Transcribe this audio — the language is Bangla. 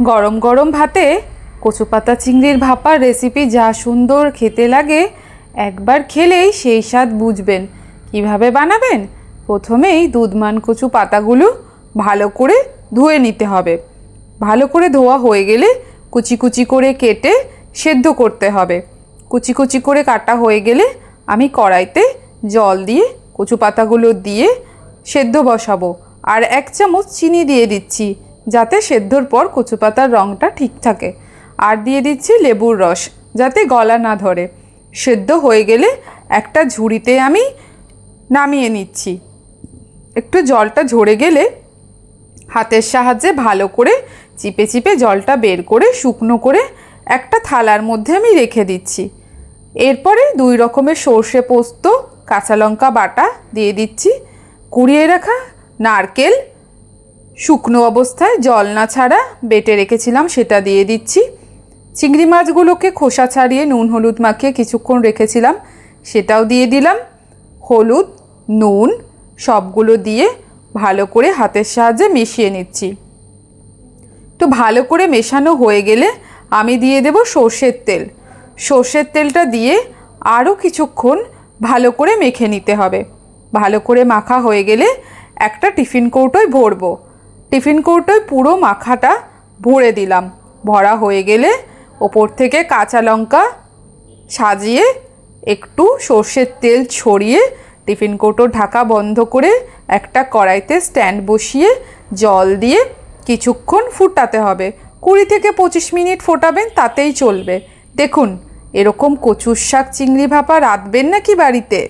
গরম গরম ভাতে কচু পাতা চিংড়ির ভাপার রেসিপি যা সুন্দর খেতে লাগে, একবার খেলেই সেই স্বাদ বুঝবেন। কিভাবে বানাবেন? প্রথমেই দুধমান কচু পাতাগুলো ভালো করে ধুয়ে নিতে হবে। ভালো করে ধোয়া হয়ে গেলে কুচি কুচি করে কেটে সেদ্ধ করতে হবে। কুচি কুচি করে কাটা হয়ে গেলে আমি কড়াইতে জল দিয়ে কচু পাতাগুলো দিয়ে সেদ্ধ বসাবো। আর 1 চামচ চিনি দিয়ে দিচ্ছি, যাতে সেদ্ধর পর কচু পাতার রঙটা ঠিক থাকে। আর দিয়ে দিচ্ছি লেবুর রস, যাতে গলা না ধরে। সেদ্ধ হয়ে গেলে একটা ঝুড়িতে আমি নামিয়ে নিচ্ছি। একটু জলটা ঝরে গেলে হাতের সাহায্যে ভালো করে চিপে চিপে জলটা বের করে শুকনো করে একটা থালার মধ্যে আমি রেখে দিচ্ছি। এরপরে 2 রকমের সর্ষে পোস্ত, কাঁচা লঙ্কা বাটা দিয়ে দিচ্ছি। কুড়িয়ে রাখা নারকেল শুকনো অবস্থায় জল না ছাড়া বেটে রেখেছিলাম, সেটা দিয়ে দিচ্ছি। চিংড়ি মাছগুলোকে খোসা ছাড়িয়ে নুন হলুদ মাখিয়ে কিছুক্ষণ রেখেছিলাম, সেটাও দিয়ে দিলাম। হলুদ, নুন সবগুলো দিয়ে ভালো করে হাতের সাহায্যে মিশিয়ে নিচ্ছি। তো ভালো করে মেশানো হয়ে গেলে আমি দিয়ে দেব সর্ষের তেল। সর্ষের তেলটা দিয়ে আরও কিছুক্ষণ ভালো করে মেখে নিতে হবে। ভালো করে মাখা হয়ে গেলে একটা টিফিন কৌটোয় ভরবো। টিফিন কৌটোয় পুরো মাখাটা ভরে দিলাম। ভরা হয়ে গেলে ওপর থেকে কাঁচা লঙ্কা সাজিয়ে একটু সর্ষের তেল ছড়িয়ে টিফিন কৌটোর ঢাকা বন্ধ করে একটা কড়াইতে স্ট্যান্ড বসিয়ে জল দিয়ে কিছুক্ষণ ফুটাতে হবে। 20 থেকে 25 মিনিট ফোটাবেন, তাতেই চলবে। দেখুন, এরকম কচুর শাক চিংড়ি ভাপা রাঁধবেন নাকি বাড়িতে?